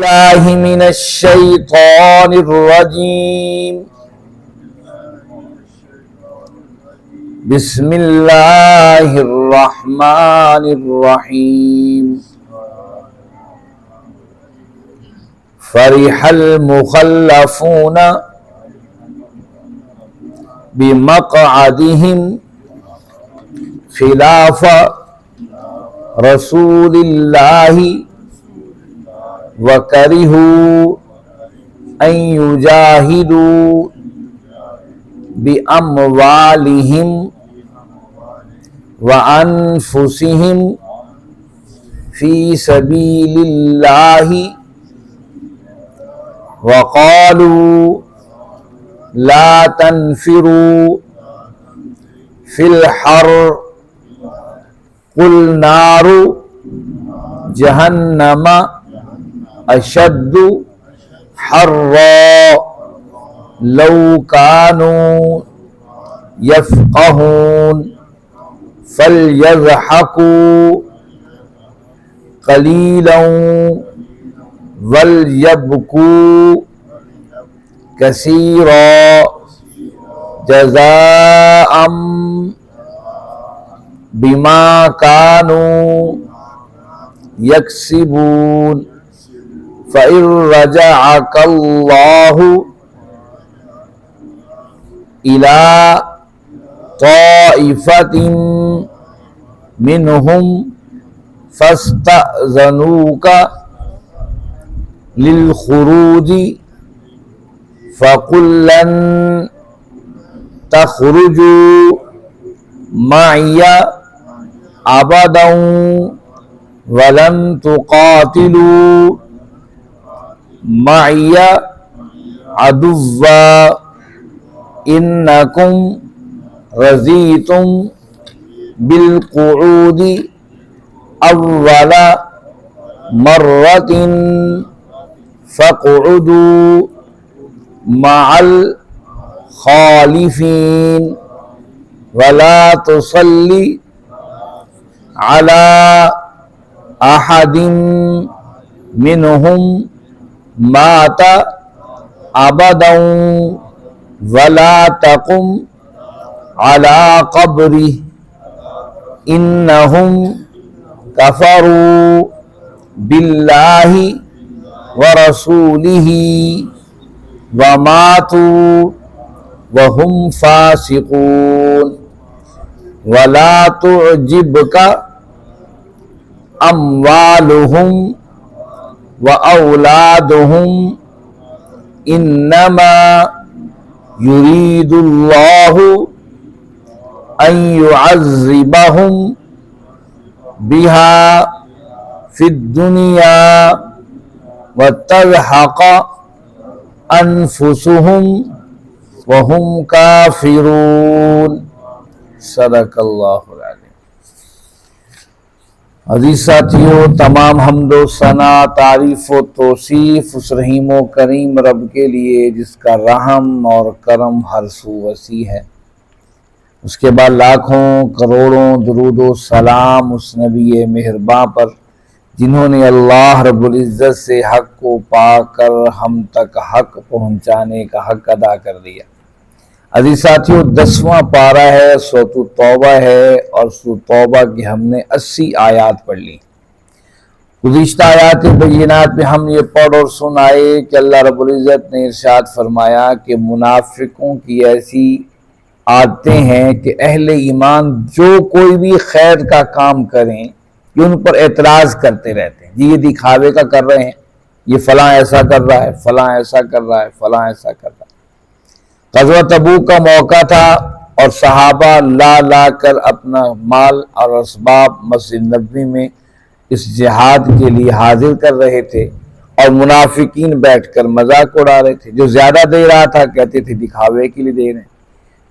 الله من الشيطان الرجيم. بسم الله الرحمن الرحيم. فرح المخلفون بمقعدهم خلاف رسول الله وَكَرِهُوا أَن يُجَاهِدُوا بِأَمْوَالِهِمْ وَأَنفُسِهِمْ فِي سَبِيلِ اللَّهِ وَقَالُوا لَا تَنْفِرُوا فِي الْحَرِّ قُلْ نَارُ جَهَنَّمَ اشد حرا لو كانوا يفقهون فليضحكوا قليلا وليبكوا كثيرا جزاء بما كانوا يكسبون. فَإِن رَجَعَكَ اللَّهُ إِلَى طَائِفَةٍ مِّنْهُمْ فَاسْتَأْذَنُوكَ لِلْخُرُوجِ فَقُل لَّن تَخْرُجُوا مَعِيَ أَبَدًا وَلَن تُقَاتِلُوا مَعِيَ عَدُوًّا إِنَّكُمْ رَضِيتُمْ بِالْقُعُودِ أَوَّلَ مَرَّةٍ فَاقْعُدُوا مَعَ الْخَالِفِينَ وَلَا تُصَلِّ عَلَى أَحَدٍ مِّنْهُمْ مَاتَ أَبَدًا وَلَا تَقُمْ عَلَى قَبْرِهِ إِنَّهُمْ كَفَرُوا بِاللَّهِ وَرَسُولِهِ وَمَاتُوا وَهُمْ فَاسِقُونَ. وَلَا تُعْجِبْكَ أَمْوَالُهُمْ وَأَوْلَادُهُمْ إِنَّمَا يُرِيدُ اللَّهُ أَن يُعَذِّبَهُم بِهَا فِي الدُّنْيَا وَتَزْهَقَ أَنفُسُهُمْ وَهُمْ كَافِرُونَ. صدق اللہ العظیم. عزیز ساتھیوں، تمام حمد و ثنا، تعریف و توصیف اس رحیم و کریم رب کے لیے جس کا رحم اور کرم ہر سو وسیع ہے. اس کے بعد لاکھوں کروڑوں درود و سلام اس نبی مہرباں پر جنہوں نے اللہ رب العزت سے حق کو پا کر ہم تک حق پہنچانے کا حق ادا کر دیا. عزیز ساتھیوں، 10واں پارہ ہے، سورۃ توبہ ہے، اور سورۃ توبہ کی ہم نے 80 آیات پڑھ لی. گزشتہ آیات بینات میں ہم یہ پڑھ اور سنائے کہ اللہ رب العزت نے ارشاد فرمایا کہ منافقوں کی ایسی عادتیں ہیں کہ اہل ایمان جو کوئی بھی خیر کا کام کریں یہ ان پر اعتراض کرتے رہتے ہیں. جی یہ دکھاوے کا کر رہے ہیں، یہ فلاں ایسا کر رہا ہے، فلاں ایسا کر رہا ہے، فلاں ایسا کر رہا ہے. غزوہ تبوک کا موقع تھا اور صحابہ لا کر اپنا مال اور اسباب مسجد نبوی میں اس جہاد کے لیے حاضر کر رہے تھے، اور منافقین بیٹھ کر مذاق اڑا رہے تھے. جو زیادہ دے رہا تھا کہتے تھے دکھاوے کے لیے دے رہے ہیں،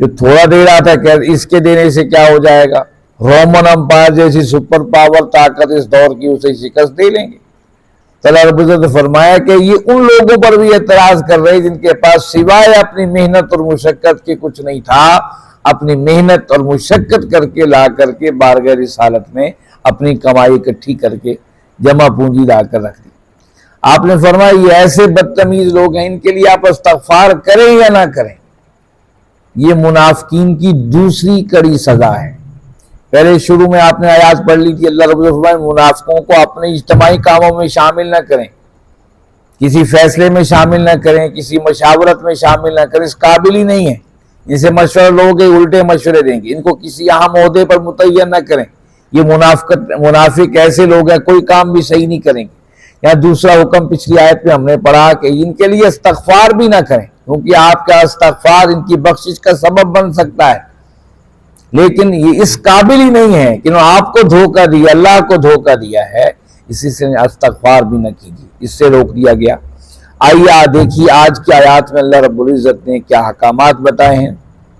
جو تھوڑا دے رہا تھا کہ اس کے دینے سے کیا ہو جائے گا، رومن امپائر جیسی سپر پاور طاقت اس دور کی اسے شکست دے لیں گے. اللہ رب العزت نے فرمایا کہ یہ ان لوگوں پر بھی اعتراض کر رہے جن کے پاس سوائے اپنی محنت اور مشقت کے کچھ نہیں تھا. اپنی محنت اور مشقت کر کے لا کر کے بارگاہ رسالت میں اپنی کمائی اکٹھی کر کے جمع پونجی لا کر رکھ دی. آپ نے فرمایا یہ ایسے بدتمیز لوگ ہیں، ان کے لیے آپ استغفار کریں یا نہ کریں، یہ منافقین کی دوسری کڑی سزا ہے۔ پہلے شروع میں آپ نے آیات پڑھ لی تھی، اللہ رب العزت فرمائے منافقوں کو اپنے اجتماعی کاموں میں شامل نہ کریں، کسی فیصلے میں شامل نہ کریں، کسی مشاورت میں شامل نہ کریں، اس قابل ہی نہیں ہے۔ ان سے مشورہ لوگ الٹے مشورے دیں گے، ان کو کسی اہم عہدے پر متعین نہ کریں۔ یہ منافق ایسے لوگ ہیں کوئی کام بھی صحیح نہیں کریں گے۔ یا دوسرا حکم پچھلی آیت میں ہم نے پڑھا کہ ان کے لیے استغفار بھی نہ کریں، کیونکہ آپ کا استغفار ان کی بخشش کا سبب بن سکتا ہے، لیکن یہ اس قابل ہی نہیں ہے کہ آپ کو دھوکہ دیا، اللہ کو دھوکہ دیا ہے، اسی سے استغفار بھی نہ کیجیے، اس سے روک دیا گیا۔ آئیے دیکھیے آج کی آیات میں اللہ رب العزت نے کیا احکامات بتائے ہیں۔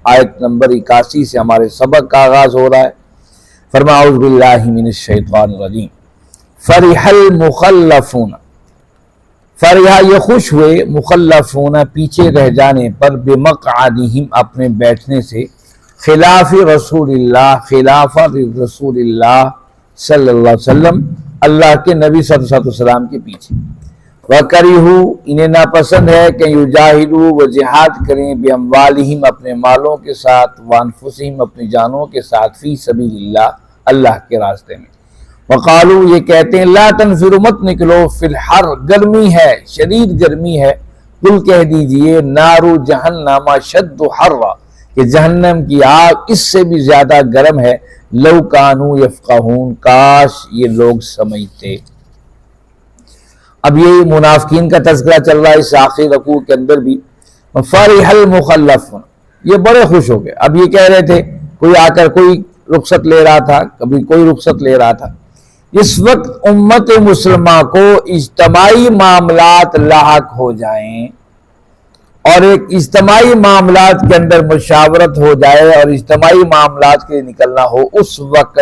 آیت نمبر 81 سے ہمارے سبق کا آغاز ہو رہا ہے۔ فرمایا اعوذ باللہ من الشیطان الرجیم فرح المخلفون، فرح یہ خوش ہوئے، مخلفون پیچھے رہ جانے پر، بمقعدہم اپنے بیٹھنے سے، خلاف رسول اللہ، خلاف رسول اللہ صلی اللہ علیہ وسلم، اللہ کے نبی صلی اللہ علیہ وسلم کے پیچھے۔ وَكَرِهُ انہیں ناپسند ہے کہ یجاہدوا وہ جہاد کریں، بِأَمْوَالِهِمْ اپنے مالوں کے ساتھ، وَأَنفُسِهِمْ اپنی جانوں کے ساتھ، فی سبیل اللہ اللہ کے راستے میں۔ وقالو یہ کہتے ہیں لا تنفروا مت نکلو، فی الحر گرمی ہے، شدید گرمی ہے، قل کہہ دیجئے نار جہنم اشد حرا کہ جہنم کی آگ اس سے بھی زیادہ گرم ہے، لو کانوا یفقہون کاش یہ لوگ سمجھتے۔ اب یہ منافقین کا تذکرہ چل رہا ہے اس آخری رکوع کے اندر بھی۔ فرح المخلفون یہ بڑے خوش ہو گئے۔ اب یہ کہہ رہے تھے کوئی آ کر کوئی رخصت لے رہا تھا، کبھی کوئی رخصت لے رہا تھا۔ اس وقت امت مسلمہ کو اجتماعی معاملات لاحق ہو جائیں اور ایک اجتماعی معاملات کے اندر مشاورت ہو جائے اور اجتماعی معاملات کے لیے نکلنا ہو، اس وقت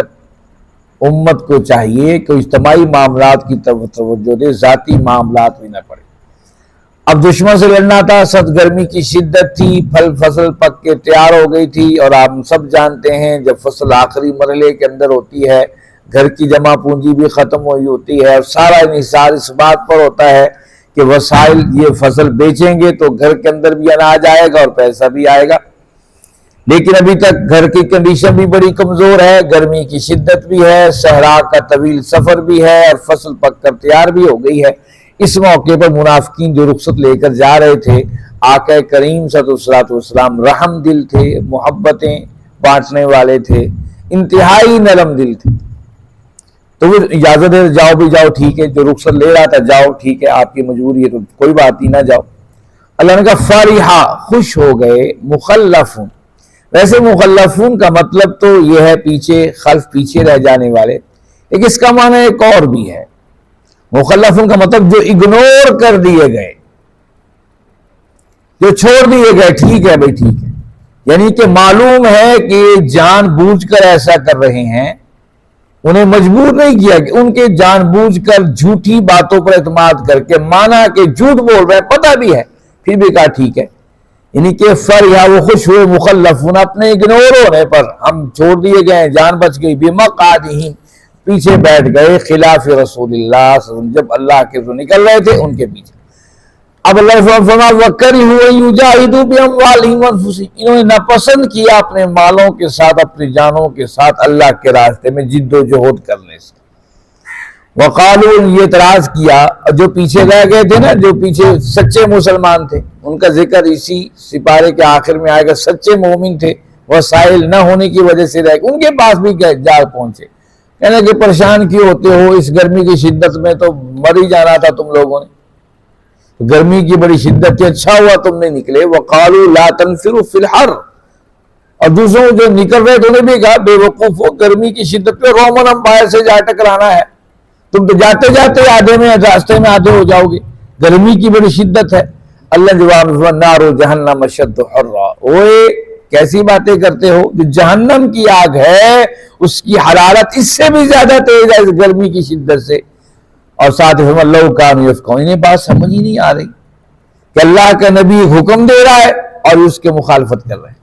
امت کو چاہیے کہ اجتماعی معاملات کی توجہ دے، ذاتی معاملات میں نہ پڑے۔ اب دشمن سے لڑنا تھا، سخت گرمی کی شدت تھی، فصل پک کے تیار ہو گئی تھی، اور آپ سب جانتے ہیں جب فصل آخری مرحلے کے اندر ہوتی ہے، گھر کی جمع پونجی بھی ختم ہوئی ہوتی ہے، اور سارا انحصار اس بات پر ہوتا ہے کہ وسائل یہ فصل بیچیں گے تو گھر کے اندر بھی اناج آئے گا اور پیسہ بھی آئے گا، لیکن ابھی تک گھر کی کنڈیشن بھی بڑی کمزور ہے، گرمی کی شدت بھی ہے، صحرا کا طویل سفر بھی ہے، اور فصل پک کر تیار بھی ہو گئی ہے۔ اس موقع پر منافقین جو رخصت لے کر جا رہے تھے، آقا کریم صلی اللہ علیہ وسلم رحم دل تھے، محبتیں بانٹنے والے تھے، انتہائی نرم دل تھے، تو وہ اجازت دے جاؤ بھی جاؤ ٹھیک ہے، جو رخصت لے رہا تھا جاؤ ٹھیک ہے، آپ کی مجبوری ہے تو کوئی بات نہیں، نہ جاؤ۔ اللہ نے کہا فرحا خوش ہو گئے، مخلفون، ویسے مخلفون کا مطلب تو یہ ہے پیچھے، خلف پیچھے رہ جانے والے، ایک اس کا معنی ایک اور بھی ہے، مخلفون کا مطلب جو اگنور کر دیے گئے، جو چھوڑ دیے گئے، ٹھیک ہے بھائی ٹھیک ہے، یعنی کہ معلوم ہے کہ جان بوجھ کر ایسا کر رہے ہیں، انہیں مجبور نہیں کیا کہ ان کے جان بوجھ کر جھوٹی باتوں پر اعتماد کر کے مانا کہ جھوٹ بول رہے ہیں، پتہ بھی ہے پھر بھی کہا ٹھیک ہے، یعنی کہ فرحا وہ خوش ہوئے، مخلفون اپنے اگنور ہونے پر، ہم چھوڑ دیے گئے، جان بچ گئی، بمقعدہم پیچھے بیٹھ گئے، خلاف رسول اللہ صلی اللہ علیہ وسلم جب اللہ کے رسول نکل رہے تھے ان کے پیچھے۔ اب اللہ فرمایا وَكَرِهُوا أَن يُجَاهِدُوا بِأَمْوَالِهِمْ وَأَنفُسِهِمْ انہوں نے ناپسند کیا اپنے مالوں کے ساتھ، اپنی جانوں کے ساتھ اللہ کے راستے میں جد و جہد کرنے سے۔ وقالوا یہ اعتراض کیا، جو پیچھے رہ گئے تھے نا، جو پیچھے سچے مسلمان تھے، ان کا ذکر اسی سپارے کے آخر میں آئے گا، سچے مومن تھے، وسائل نہ ہونے کی وجہ سے رہ گئے، ان کے پاس بھی جا پہنچے، کہنے کہ پریشان کیوں ہوتے ہو، اس گرمی کی شدت میں تو مر ہی جانا تھا تم لوگوں نے، گرمی کی بڑی شدت تھی، اچھا ہوا تم نے نکلے۔ وقالوا لا تنفروا فی الحر، اور دوسروں جو نکل رہے تھے انہیں بھی کہا بے وقوفو، گرمی کی شدت پہ رومن امپائر سے جا ٹکرانا ہے، تم تو جاتے جاتے آدھے میں راستے میں آدھے ہو جاؤ گے، گرمی کی بڑی شدت ہے۔ اللہ جواب نار جہنم اشد حرا، اوئے کیسی باتیں کرتے ہو، جو جہنم کی آگ ہے اس کی حرارت اس سے بھی زیادہ تیز ہے اس گرمی کی شدت سے، اور ساتھ ہی لو کانوا یفقہون، انہیں بات سمجھ ہی نہیں آ رہی کہ اللہ کا نبی حکم دے رہا ہے اور اس کے مخالفت کر رہے ہیں،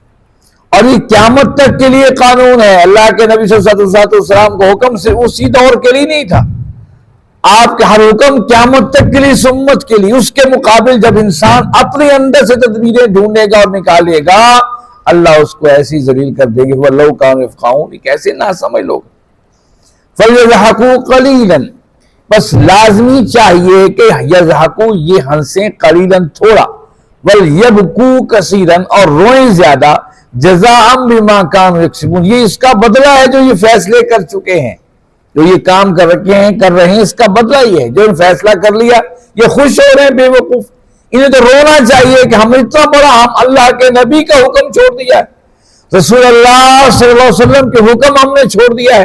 اور یہ قیامت تک کے لیے قانون ہے، اللہ کے نبی صلی اللہ علیہ وسلم کو حکم سے اسی دور کے لیے نہیں تھا، آپ کا ہر حکم قیامت تک کے لیے، اس امت کے لیے. اس کے مقابل جب انسان اپنے اندر سے تدبیریں ڈھونڈے گا اور نکالے گا، اللہ اس کو ایسی ذلیل کر دے گی. وَلَوْ كَانُوا يَفْقَهُونَ، کیسے نہ سمجھ لوگ. فَلْيَضْحَكُوا قَلِيلًا، بس لازمی چاہیے کہ یضحکوا، یہ ہنسیں، قلیلاً تھوڑا، وَلْيَبْكُوا كَثِيرًا، اور روئیں زیادہ، جَزَاءً بِمَا كَانُوا يَكْسِبُونَ، یہ اس کا بدلہ ہے جو یہ فیصلے کر چکے ہیں، جو یہ کام کر رہے ہیں، اس کا بدلہ یہ ہے. جو ان فیصلہ کر لیا، یہ خوش ہو رہے ہیں بے وقوف. انہیں تو رونا چاہیے کہ ہم اتنا بڑا، ہم اللہ کے نبی کا حکم چھوڑ دیا ہے، رسول اللہ صلی اللہ علیہ وسلم کے حکم ہم نے چھوڑ دیا ہے،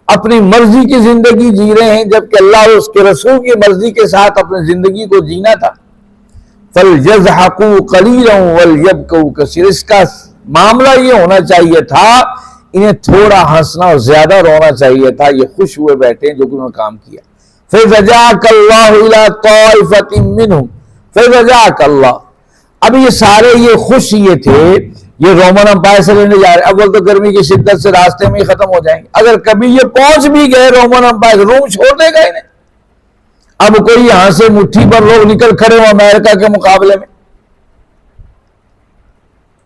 اپنی مرضی کی زندگی جی رہے ہیں، جبکہ اللہ اور اس کے رسول کی مرضی کے ساتھ اپنی زندگی کو جینا تھا. فَلْيَضْحَكُوا قَلِيلًا وَلْيَبْكُوا كَثِيرًا، اس کا معاملہ یہ ہونا چاہیے تھا، انہیں تھوڑا ہنسنا اور زیادہ رونا چاہیے تھا. یہ خوش ہوئے بیٹھے جو کہ انہوں نے کام کیا. فَإِذَا اللَّهُ إِلَىٰ طَائِفَةٍ مِّنْهُمْ فَإِذَا اللَّهُ، اب یہ سارے یہ خوش یہ تھے، یہ رومن امپائر سے لینے جا رہے. اول تو گرمی کی شدت سے راستے میں ہی ختم ہو جائیں گے. اگر کبھی یہ پہنچ بھی گئے رومن امپائر، روم چھوڑ دے گا انہیں. اب کوئی یہاں سے مٹھی پر لوگ نکل کھڑے ہو امریکہ کے مقابلے میں.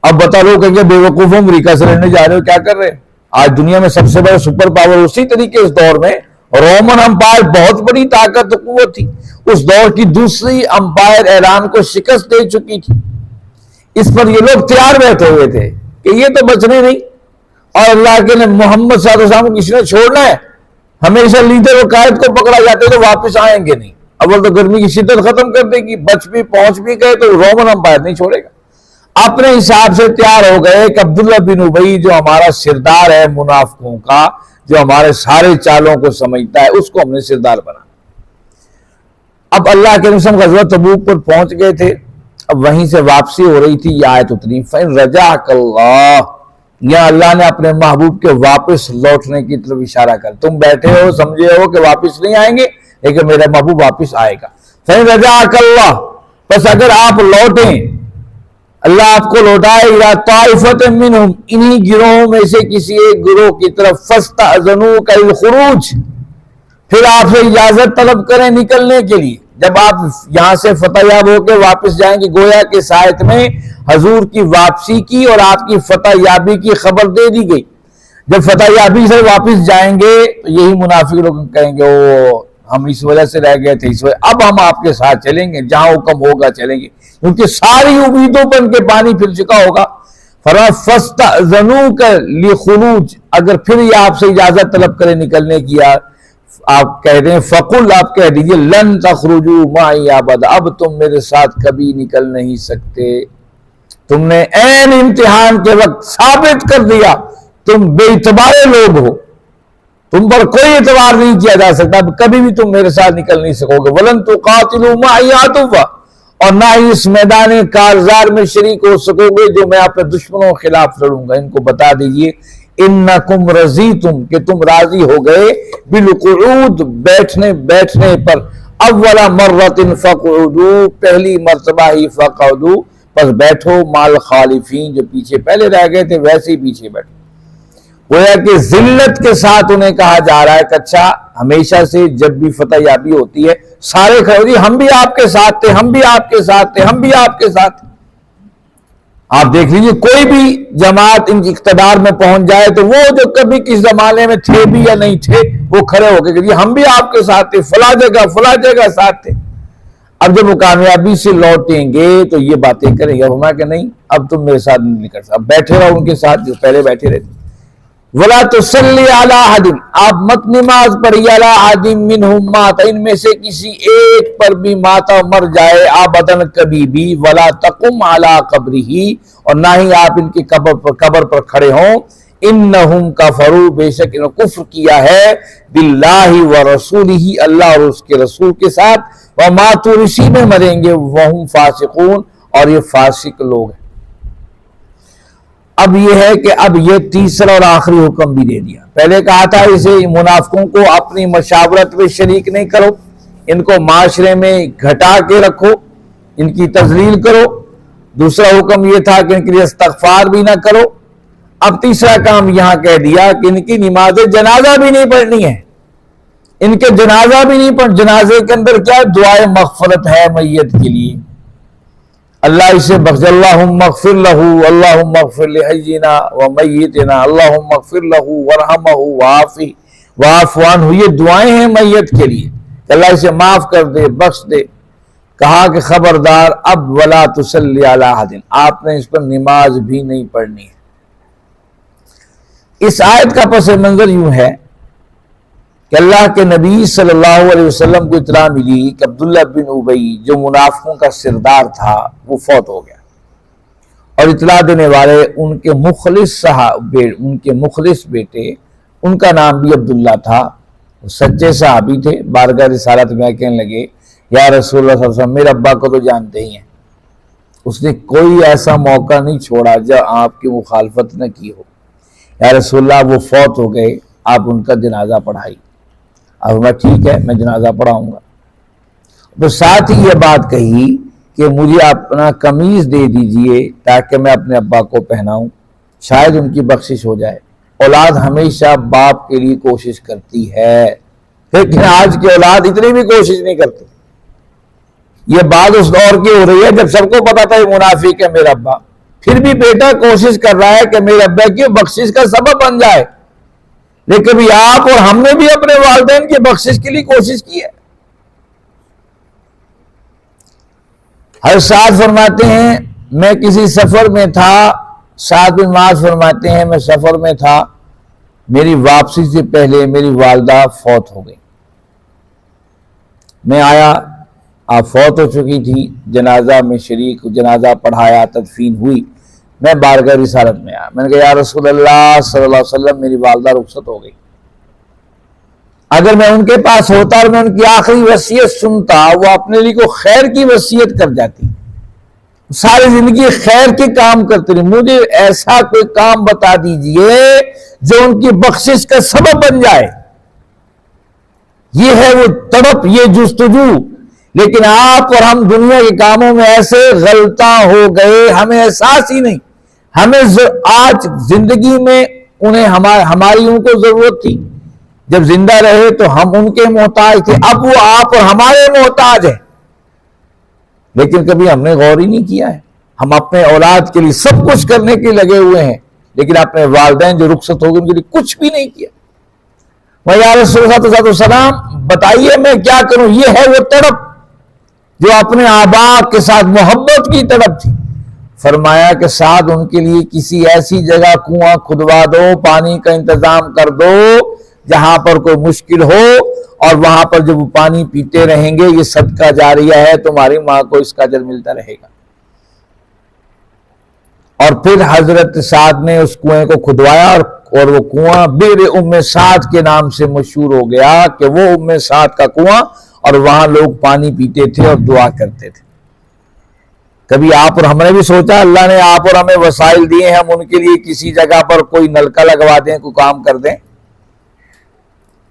اب بتا لو کہ بے وقوف امریکہ سے لینے جا رہے ہو، کیا کر رہے ہیں؟ آج دنیا میں سب سے بڑا سپر پاور اسی طریقے اس دور میں رومن امپائر بہت بڑی طاقت و قوت تھی. اس دور کی دوسری امپائر ایران کو شکست دے چکی تھی. اس پر یہ لوگ تیار بیٹھے ہوئے تھے کہ یہ تو بچنے نہیں، اور اللہ کے محمد صلی اللہ علیہ وسلم کو کسی نے چھوڑنا ہے. ہمیشہ لیڈر و قائد کو پکڑا جاتے تو واپس آئیں گے نہیں. اول تو گرمی کی شدت ختم کر دے گی، بچ بھی پہنچ بھی گئے تو رومن امپائر نہیں چھوڑے گا. اپنے حساب سے تیار ہو گئے کہ عبداللہ بن ابی جو ہمارا سردار ہے منافقوں کا، جو ہمارے سارے چالوں کو سمجھتا ہے، اس کو ہم نے سردار بنا. اب اللہ کے رسول غزوہ تبوک پر پہنچ گئے تھے. اب وہیں سے واپسی ہو رہی تھی. یہ آیت اتری، فَإِن رَجَعَكَ اللَّهُ، یا اللہ نے اپنے محبوب کے واپس لوٹنے کی طرف اشارہ کر. تم بیٹھے ہو سمجھے ہو کہ واپس نہیں آئیں گے، لیکن میرا محبوب واپس آئے گا. فَإِن رَجَعَكَ اللَّهُ، بس اگر آپ لوٹیں، اللہ آپ کو لوٹائے، اِلَىٰ طَائِفَةٍ مِّنْهُمْ، انہی گروہوں میں سے کسی ایک گروہ کی طرف، فَاسْتَأْذَنُوكَ لِلْخُرُوجِ، پھر آپ سے اجازت طلب کریں نکلنے کے لیے. جب آپ یہاں سے فتح یاب ہو کے واپس جائیں گے، گویا کے سائت میں حضور کی واپسی کی اور آپ کی فتح یابی کی خبر دے دی گئی. جب فتح یابی سے واپس جائیں گے تو یہی منافق لوگ کہیں گے او ہم اس وجہ سے رہ گئے تھے، اس وجہ اب ہم آپ کے ساتھ چلیں گے، جہاں حکم ہوگا چلیں گے، کیونکہ ساری امیدوں پر ان کے پانی پھر چکا ہوگا. فَاسْتَأْذَنُوكَ لِلْخُرُوجِ، اگر پھر یہ آپ سے اجازت طلب کرے نکلنے کی، آپ کہہ دیں فَقُلْ، آپ کہہ دیجئے لَن تَخْرُجُوا مَعِي أَبَدًا، اب تم میرے ساتھ کبھی نکل نہیں سکتے. تم نے عین امتحان کے وقت ثابت کر دیا تم بے اعتبار لوگ ہو، تم پر کوئی اعتبار نہیں کیا جا سکتا، اب کبھی بھی تم میرے ساتھ نکل نہیں سکو گے. وَلَن تُقَاتِلُوا مَعِي عَدُوًّا، اور نہ ہی اس میدان کارزار میں شریک ہو سکو گے جو میں اپنے دشمنوں کے خلاف لڑوں گا. ان کو بتا دیجئے انکم رضیتم، کہ تم راضی ہو گئے، بالقعود، بیٹھنے پر، اول مرۃ فقعدوا، پہلی مرتبہ ہی فقعدوا، بس بیٹھو، مال خالفین، جو پیچھے پہلے رہ گئے تھے ویسے ہی پیچھے بیٹھو. گویا کہ ذلت کے ساتھ انہیں کہا جا رہا ہے کہ اچھا ہمیشہ سے جب بھی فتح یابی ہوتی ہے سارے کھڑے ہوتی، ہم بھی آپ کے ساتھ تھے، ہم بھی آپ کے ساتھ تھے، ہم بھی آپ کے ساتھ تھے. آپ دیکھ لیجئے کوئی بھی جماعت ان کی اقتدار میں پہنچ جائے تو وہ جو کبھی کس زمانے میں تھے بھی یا نہیں تھے وہ کھڑے ہو کے کہ ہم بھی آپ کے ساتھ تھے، فلاں جگہ ساتھ تھے. اب جب وہ کامیابی سے لوٹیں گے تو یہ باتیں کریں گے. اب کہ نہیں اب تم میرے ساتھ نہیں کر سکتے، اب بیٹھے رہو ان کے ساتھ جو پہلے بیٹھے رہتے. وَلَا تُصَلِّ عَلَىٰ أَحَدٍ، آپ مت نماز پڑھیے، عَلَىٰ أَحَدٍ مِّنْهُمْ مَاتَ، ان میں سے کسی ایک پر بھی ماتا مر جائے، آبداً کبھی بھی. وَلَا تَقُمْ عَلَىٰ قَبْرِهِ، اور نہ ہی آپ ان کی قبر پر کھڑے ہوں. إِنَّهُمْ كَفَرُوا، بے شک انہوں نے کفر کیا ہے، بِاللَّهِ وَرَسُولِهِ، اللہ اور اس کے رسول کے ساتھ. وَمَاتُوا، اسی میں مریں گے، وَهُمْ فَاسِقُونَ، اور یہ فاسق لوگ ہیں. اب یہ ہے کہ اب یہ تیسرا اور آخری حکم بھی دے دیا. پہلے کہا تھا اسے منافقوں کو اپنی مشاورت میں شریک نہیں کرو، ان کو معاشرے میں گھٹا کے رکھو، ان کی تذلیل کرو. دوسرا حکم یہ تھا کہ ان کے لیے استغفار بھی نہ کرو. اب تیسرا کام یہاں کہہ دیا کہ ان کی نماز جنازہ بھی نہیں پڑھنی ہے. ان کے جنازہ بھی نہیں، پر جنازے کے اندر کیا دعائے مغفرت ہے میت کے لیے، اللہ اسے بخش، اللہم اغفر لہ، اللہم اغفر لحینا و میتنا، اللہم اغفر لہ ورحمہ واعف عنہ، یہ دعائیں ہیں میت کے لیے کہ اللہ اسے معاف کر دے، بخش دے۔ کہا کہ خبردار اب ولا تصلی علی احد، آپ نے اس پر نماز بھی نہیں پڑھنی ہے۔ اس آیت کا پس منظر یوں ہے کہ اللہ کے نبی صلی اللہ علیہ وسلم کو اطلاع ملی کہ عبداللہ بن ابی جو منافقوں کا سردار تھا وہ فوت ہو گیا، اور اطلاع دینے والے ان کے مخلص بیٹے، ان کا نام بھی عبداللہ تھا، وہ سچے صحابی تھے، بارگاہ رسالت میں کہنے لگے یا رسول اللہ صلی اللہ علیہ وسلم، میرے ابا کو تو جانتے ہی ہیں، اس نے کوئی ایسا موقع نہیں چھوڑا جب آپ کی مخالفت نہ کی ہو، یا رسول اللہ وہ فوت ہو گئے، آپ ان کا جنازہ پڑھائی۔ اب میں ٹھیک ہے، میں جنازہ پڑھاؤں گا۔ تو ساتھ ہی یہ بات کہی کہ مجھے اپنا قمیض دے دیجئے تاکہ میں اپنے ابا کو پہناؤں، شاید ان کی بخشش ہو جائے۔ اولاد ہمیشہ باپ کے لیے کوشش کرتی ہے، لیکن آج کی اولاد اتنی بھی کوشش نہیں کرتی۔ یہ بات اس دور کی ہو رہی ہے جب سب کو پتا تھا یہ منافق ہے میرا ابا، پھر بھی بیٹا کوشش کر رہا ہے کہ میرے ابا کی بخشش کا سبب بن جائے۔ لیکن کبھی آپ اور ہم نے بھی اپنے والدین کی بخشش کے لیے کوشش کی ہے۔ حضرت سعد فرماتے ہیں میں کسی سفر میں تھا، سعد بن معاذ فرماتے ہیں میں سفر میں تھا، میری واپسی سے پہلے میری والدہ فوت ہو گئی، میں آیا، آپ فوت ہو چکی تھی، جنازہ میں شریک، جنازہ پڑھایا، تدفین ہوئی، میں بارگاہ رسالت میں آیا، میں نے کہا یا رسول اللہ صلی اللہ علیہ وسلم میری والدہ رخصت ہو گئی، اگر میں ان کے پاس ہوتا اور میں ان کی آخری وصیت سنتا، وہ اپنے لیے کوئی خیر کی وصیت کر جاتی، ساری زندگی خیر کے کام کرتے رہے، مجھے ایسا کوئی کام بتا دیجئے جو ان کی بخشش کا سبب بن جائے۔ یہ ہے وہ تڑپ، یہ جستجو۔ لیکن آپ اور ہم دنیا کے کاموں میں ایسے غلطاں ہو گئے، ہمیں احساس ہی نہیں، ہمیں آج زندگی میں انہیں ہماری ان کو ضرورت تھی، جب زندہ رہے تو ہم ان کے محتاج تھے، اب وہ آپ اور ہمارے محتاج ہیں، لیکن کبھی ہم نے غور ہی نہیں کیا ہے۔ ہم اپنے اولاد کے لیے سب کچھ کرنے کے لگے ہوئے ہیں، لیکن اپنے والدین جو رخصت ہو گئے ان کے لیے کچھ بھی نہیں کیا۔ میں یا رسول اللہ صلی اللہ علیہ وسلم بتائیے میں کیا کروں؟ یہ ہے وہ تڑپ جو اپنے آبا کے ساتھ محبت کی تڑپ تھی۔ فرمایا کہ سعد ان کے لیے کسی ایسی جگہ کنواں کھدوا دو، پانی کا انتظام کر دو جہاں پر کوئی مشکل ہو، اور وہاں پر جب وہ پانی پیتے رہیں گے، یہ صدقہ جاریہ ہے، تمہاری ماں کو اس کا اجر ملتا رہے گا۔ اور پھر حضرت سعد نے اس کنویں کو کھدوایا، اور وہ کنواں بئر ام سعد کے نام سے مشہور ہو گیا کہ وہ ام سعد کا کنواں، اور وہاں لوگ پانی پیتے تھے اور دعا کرتے تھے۔ کبھی آپ اور ہم نے بھی سوچا اللہ نے آپ اور ہمیں وسائل دیے ہیں، ہم ان کے لیے کسی جگہ پر کوئی نلکا لگوا دیں، کوئی کام کر دیں؟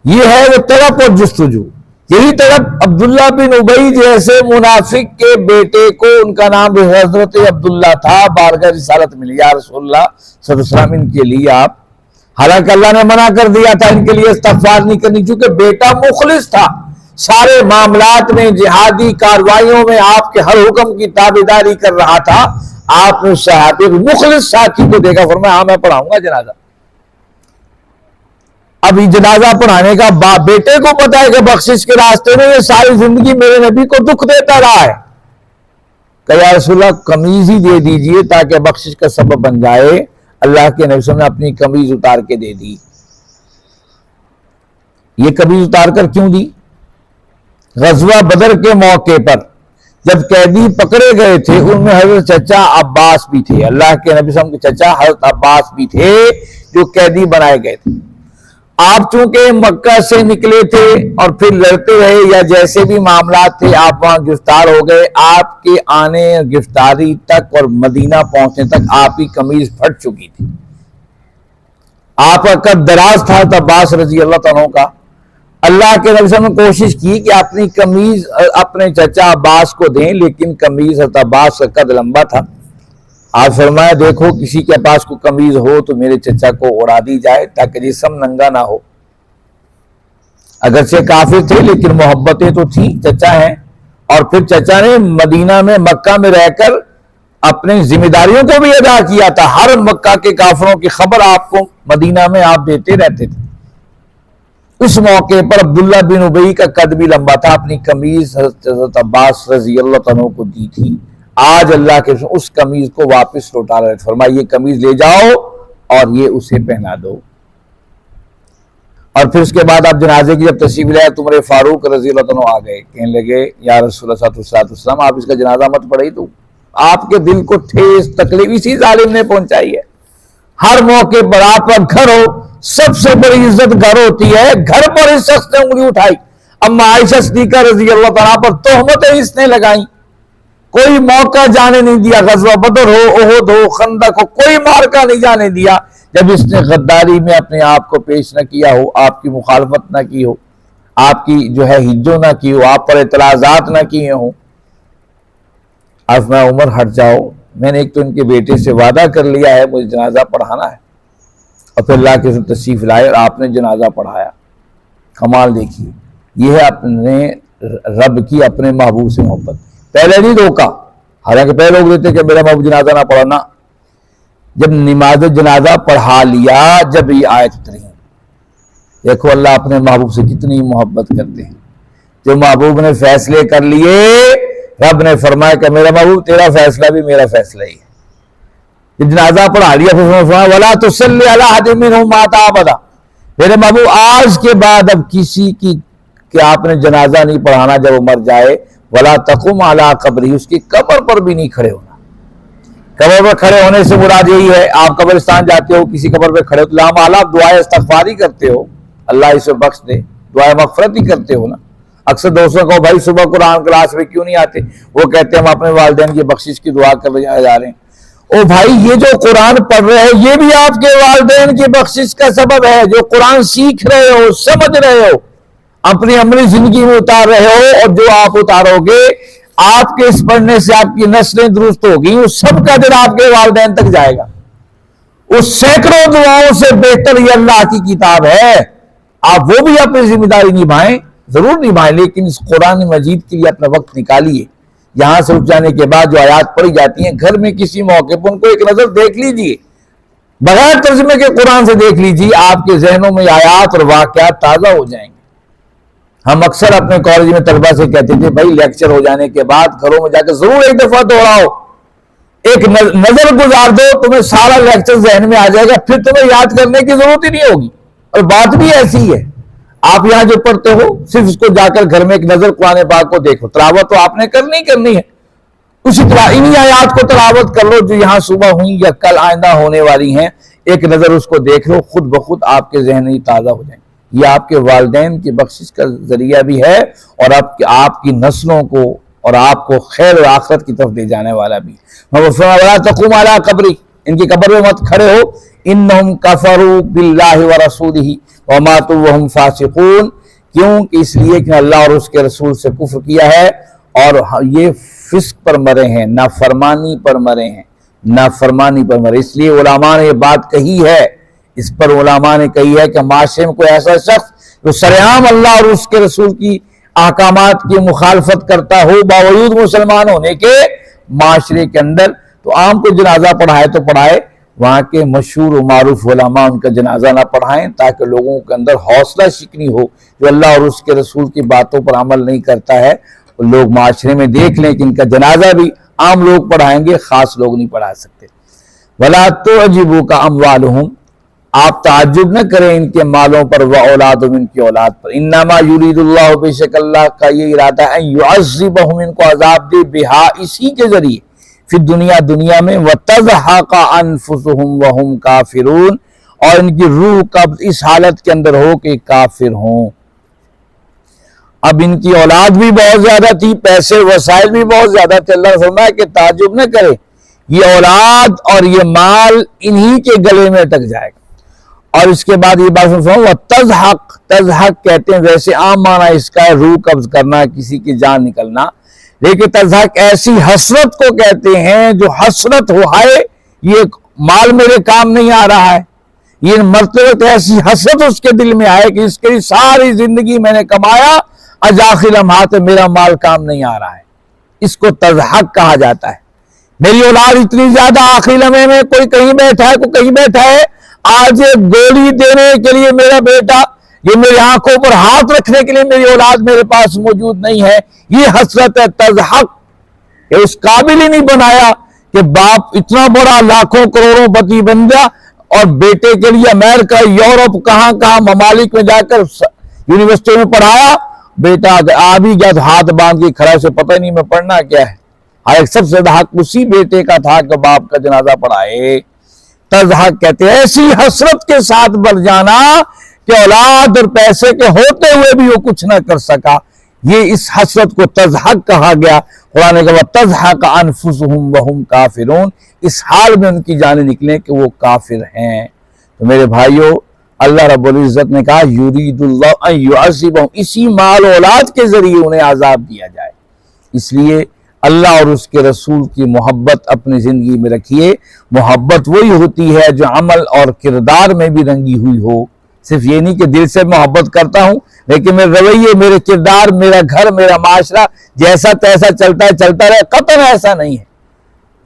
یہ ہے وہ تڑپ اور جستجو۔ یہی تڑپ عبداللہ بن ابی جیسے منافق کے بیٹے کو، ان کا نام حضرت عبداللہ تھا، بارگاہ رسالت ملی، یا رسول اللہ صلی اللہ علیہ وسلم ان کے لیے آپ، حالانکہ اللہ نے منع کر دیا تھا ان کے لیے استغفار نہیں کرنی، چونکہ بیٹا مخلص تھا، سارے معاملات میں، جہادی کاروائیوں میں آپ کے ہر حکم کی تابعداری کر رہا تھا۔ آپ نے صحابی مخلص ساتھی کو دیکھا، فرمایا ہاں میں پڑھاؤں گا جنازہ۔ اب یہ جنازہ پڑھانے کا بیٹے کو پتا ہے کہ بخشش کے راستے میں یہ ساری زندگی میرے نبی کو دکھ دیتا رہا ہے، کہ یا رسول اللہ قمیض ہی دے دیجئے تاکہ بخشش کا سبب بن جائے۔ اللہ کے نبی صلی اللہ علیہ وسلم نے اپنی قمیض اتار کے دے دی۔ یہ قمیض اتار کر کیوں دی؟ غزوہ بدر کے موقع پر جب قیدی پکڑے گئے تھے، ان میں حضرت چچا عباس بھی تھے، اللہ کے نبی صلی اللہ علیہ وسلم کے چچا حضرت عباس بھی تھے جو قیدی بنائے گئے تھے۔ آپ چونکہ مکہ سے نکلے تھے اور پھر لڑتے رہے یا جیسے بھی معاملات تھے، آپ وہاں گرفتار ہو گئے۔ آپ کے آنے گرفتاری تک اور مدینہ پہنچنے تک آپ کی قمیض پھٹ چکی تھی۔ آپ کا قد دراز تھا عباس رضی اللہ تعالیٰ کا۔ اللہ کے نبی صلی اللہ علیہ وسلم نے کوشش کی کہ اپنی قمیض اپنے چچا عباس کو دیں، لیکن قمیض حضرت عباس کا قد لمبا تھا۔ آپ فرمایا دیکھو کسی کے پاس کوئی قمیض ہو تو میرے چچا کو اڑا دی جائے تاکہ جسم ننگا نہ ہو۔ اگرچہ کافر تھے لیکن محبتیں تو تھیں، چچا ہیں، اور پھر چچا نے مدینہ میں مکہ میں رہ کر اپنی ذمہ داریوں کو بھی ادا کیا تھا، ہر مکہ کے کافروں کی خبر آپ کو مدینہ میں آپ دیتے رہتے تھے۔ اس موقع پر عبداللہ بن ابی کا قد بھی لمبا تھا، اپنی قمیض حضرت عباس رضی اللہ عنہ کو دی تھی، آج اللہ کے اس قمیض کو واپس لوٹا رہے، فرمایا یہ قمیض لے جاؤ اور یہ اسے پہنا دو۔ اور پھر اس کے بعد آپ جنازے کی جب تشریف لائے تو عمر فاروق رضی اللہ عنہ آ گئے، کہنے لگے یا رسول اللہ صلی اللہ علیہ وسلم آپ اس کا جنازہ مت پڑھیں، تو آپ کے دل کو ٹھیس تکلیف اسی ظالم نے پہنچائی ہے۔ ہر موقع پر آپ کا گھر ہو، سب سے بڑی عزت گھر ہوتی ہے، گھر پر اس شخص نے انگلی اٹھائی، اما عائشہ صدیقہ رضی اللہ تعالیٰ پر تہمتیں اس نے لگائیں، کوئی موقع جانے نہیں دیا، غزوہ بدر ہو، احد ہو، خندق ہو، کوئی مارکہ نہیں جانے دیا جب اس نے غداری میں اپنے آپ کو پیش نہ کیا ہو، آپ کی مخالفت نہ کی ہو، آپ کی جو ہے ہجو نہ کی ہو، آپ پر اعتراضات نہ کیے ہوں۔ اب میں عمر ہٹ جاؤ، میں نے ایک تو ان کے بیٹے سے وعدہ کر لیا ہے مجھے جنازہ پڑھانا ہے، اور پھر اللہ کے تشریف لائے اور آپ نے جنازہ پڑھایا۔ کمال دیکھیے، یہ ہے اپنے رب کی اپنے محبوب سے محبت۔ پہلے نہیں روکا، حالانکہ پہلے لوگ دیتے کہ میرا محبوب جنازہ نہ پڑھنا، جب نماز جنازہ پڑھا لیا، جب یہ آیت اتری، دیکھو اللہ اپنے محبوب سے کتنی محبت کرتے ہیں۔ جو محبوب نے فیصلے کر لیے، رب نے فرمایا کہ میرا محبوب تیرا فیصلہ بھی میرا فیصلہ ہی ہے۔ جنازہ پڑھا لیا، پھر فرمایا وَلَا تُصَلِّ عَلَىٰ أَحَدٍ مِّنْهُمْ مَاتَ أَبَدًا، میرے محبوب آج کے بعد اب کسی کی کہ آپ نے جنازہ نہیں پڑھانا جب وہ مر جائے، وَلَا تَقُمْ عَلَىٰ قَبْرِهِ، اس کی قبر پر بھی نہیں کھڑے ہونا۔ قبر پر کھڑے ہونے سے مراد یہی ہے، آپ قبرستان جاتے ہو، کسی قبر پہ کھڑے ہو تو لامحالہ آپ دعائے استغفار ہی کرتے ہو، اللہ اسے بخش دے، دعائے مغفرت ہی کرتے ہو نا۔ اکثر دوستوں کو بھائی صبح قرآن کلاس میں کیوں نہیں آتے، وہ کہتے ہیں ہم اپنے والدین کی بخشش کی دعا کرنے جا رہے ہیں۔ او بھائی یہ جو قرآن پڑھ رہے ہو یہ بھی آپ کے والدین کی بخشش کا سبب ہے، جو قرآن سیکھ رہے ہو، سمجھ رہے ہو، اپنی عملی زندگی میں اتار رہے ہو، اور جو آپ اتارو گے آپ کے اس پڑھنے سے آپ کی نسلیں درست ہوگی، اس سب کا دل آپ کے والدین تک جائے گا۔ اس سینکڑوں دعاؤں سے بہتر یہ اللہ کی کتاب ہے، آپ وہ بھی اپنی ذمہ داری نبھائیں، ضرور نبھائیں، لیکن اس قرآن مجید کے لیے اپنا وقت نکالیے۔ یہاں سے اٹھ جانے کے بعد جو آیات پڑھی جاتی ہیں، گھر میں کسی موقع پر ان کو ایک نظر دیکھ لیجئے، بغیر ترجمے کے قرآن سے دیکھ لیجئے، آپ کے ذہنوں میں آیات اور واقعات تازہ ہو جائیں گے۔ ہم اکثر اپنے کالج میں طلبہ سے کہتے تھے بھائی لیکچر ہو جانے کے بعد گھروں میں جا کے ضرور ایک دفعہ دوہراؤ، ایک نظر گزار دو، تمہیں سارا لیکچر ذہن میں آ جائے گا، پھر تمہیں یاد کرنے کی ضرورت ہی نہیں ہوگی۔ اور بات بھی ایسی ہے، آپ یہاں جو پڑھتے ہو صرف اس کو جا کر گھر میں ایک نظر قرآن پاک کو دیکھو، تلاوت تو آپ نے کرنی ہے، اسی طرح انہی آیات کو تلاوت کر لو جو یہاں صبح ہوئی یا کل آئندہ ہونے والی ہیں، ایک نظر اس کو دیکھ لو، خود بخود آپ کے ذہن ہی تازہ ہو جائیں۔ یہ آپ کے والدین کی بخشش کا ذریعہ بھی ہے، اور آپ کی نسلوں کو اور آپ کو خیر و آخرت کی طرف لے جانے والا بھی۔ وَلَا تَقُمْ عَلَىٰ قَبْرِهِ، ان کی قبر میں مت کھڑے ہو، إِنَّهُمْ كَفَرُوا بِاللَّهِ وَرَسُولِهِ وَمَاتُوا وَهُمْ فَاسِقُونَ، کیوں کہ اس لیے کہ اللہ اور اس کے رسول سے کفر کیا ہے اور یہ فسق پر مرے ہیں، نافرمانی پر مرے ہیں، نافرمانی پر مرے۔ اس لیے علماء نے یہ بات کہی ہے، اس پر علماء نے کہی ہے کہ معاشرے میں کوئی ایسا شخص جو سرعام اللہ اور اس کے رسول کی احکامات کی مخالفت کرتا ہو باوجود مسلمان ہونے کے، معاشرے کے اندر تو عام کو جنازہ پڑھائے تو پڑھائے، وہاں کے مشہور و معروف علماء ان کا جنازہ نہ پڑھائیں، تاکہ لوگوں کے اندر حوصلہ شکنی ہو، جو اللہ اور اس کے رسول کی باتوں پر عمل نہیں کرتا ہے، لوگ معاشرے میں دیکھ لیں کہ ان کا جنازہ بھی عام لوگ پڑھائیں گے، خاص لوگ نہیں پڑھا سکتے۔ وَلَا تُعْجِبُكَ أَمْوَالُهُمْ، آپ تعجب نہ کریں ان کے مالوں پر، وَأَوْلَادُهُمْ، ان کی اولاد پر، إِنَّمَا يُرِيدُ اللَّهُ، بے شک اللہ کا یہ ارادہ ہے، أَن يُعَذِّبَهُمْ، ان کو عذاب دے، بِهَا، اسی کے ذریعے، پھر دنیا میں، وَتَزْهَقَ أَنفُسُهُمْ وَهُمْ كَافِرُونَ، اور ان کی روح قبض اس حالت کے اندر ہو کہ کافر ہوں۔ اب ان کی اولاد بھی بہت زیادہ تھی، پیسے وسائل بھی بہت زیادہ تھے، اللہ نے فرمایا کہ تعجب نہ کرے، یہ اولاد اور یہ مال انہی کے گلے میں اٹک جائے گا۔ اور اس کے بعد یہ بات سنو، تزحق، تزحق کہتے ہیں ویسے عام معنی اس کا ہے روح قبض کرنا، کسی کی جان نکلنا، لیکن تزحق ایسی حسرت کو کہتے ہیں جو حسرت ہو، ہائے یہ مال میرے کام نہیں آ رہا ہے، یہ مرتبہ ایسی حسرت اس کے دل میں آئے کہ اس کی ساری زندگی میں نے کمایا، آج آخری لمحات میرا مال کام نہیں آ رہا ہے۔ اس کو تضحک کہا جاتا ہے۔ میری اولاد اتنی زیادہ آخری لمحے میں، کوئی کہیں بیٹھا ہے کوئی کہیں بیٹھا ہے، آج ایک گولی دینے کے لیے میرا بیٹا، یہ میری آنکھوں پر ہاتھ رکھنے کے لیے میری اولاد میرے پاس موجود نہیں ہے، یہ حسرت ہے، تضحک۔ کہ اس قابل ہی نہیں بنایا کہ باپ اتنا بڑا لاکھوں کروڑوں پتی بن گیا اور بیٹے کے لیے امریکہ، یورپ، کہاں کہاں ممالک میں جا کر یونیورسٹی میں پڑھایا، بیٹا آ بھی گیا تو ہاتھ باندھ کے کھڑا، سے پتہ نہیں میں پڑھنا کیا ہے۔ سب سے زیادہ حق اسی بیٹے کا تھا کہ باپ کا جنازہ پڑھائے۔ تضحک کہتے ہیں ایسی حسرت کے ساتھ بر جانا کہ اولاد اور پیسے کے ہوتے ہوئے بھی وہ کچھ نہ کر سکا، یہ اس حسرت کو تضحک کہا گیا۔ قرآن نے کہا تضحک انفسہم وہم کافرون، اس حال میں ان کی جانیں نکلیں کہ وہ کافر ہیں۔ تو میرے بھائیو، اللہ رب العزت نے کہا یرید اللہ ان یعذبہم، اسی مال اولاد کے ذریعے انہیں عذاب دیا جائے۔ اس لیے اللہ اور اس کے رسول کی محبت اپنی زندگی میں رکھیے۔ محبت وہی ہوتی ہے جو عمل اور کردار میں بھی رنگی ہوئی ہو۔ صرف یہ نہیں کہ دل سے محبت کرتا ہوں لیکن میرے رویے، میرے کردار، میرا گھر، میرا معاشرہ جیسا تیسا چلتا ہے چلتا رہے، قطعاً ایسا نہیں ہے۔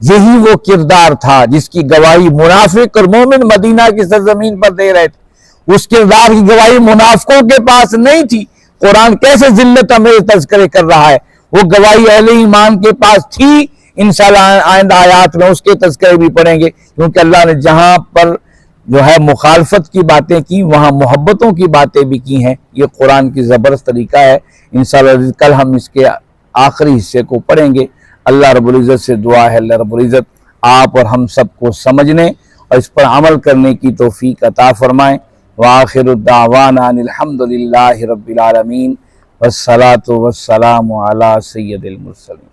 یہی وہ کردار تھا جس کی گواہی منافق اور مومن مدینہ کی سرزمین پر دے رہے تھے۔ اس کردار کی گواہی منافقوں کے پاس نہیں تھی۔ قرآن کیسے ذلت ہمیں تذکرے کر رہا ہے، وہ گواہی اہل ایمان کے پاس تھی۔ انشاءاللہ آئندہ آیات میں اس کے تذکرے بھی پڑھیں گے، کیونکہ اللہ نے جہاں پر جو ہے مخالفت کی باتیں کی وہاں محبتوں کی باتیں بھی کی ہیں۔ یہ قرآن کی زبردست طریقہ ہے۔ انشاءاللہ کل ہم اس کے آخری حصے کو پڑھیں گے۔ اللہ رب العزت سے دعا ہے اللہ رب العزت آپ اور ہم سب کو سمجھنے اور اس پر عمل کرنے کی توفیق عطا فرمائیں۔ وآخر الدعوانا ان الحمد للہ رب العالمین والصلاة والسلام علی سید المرسلین۔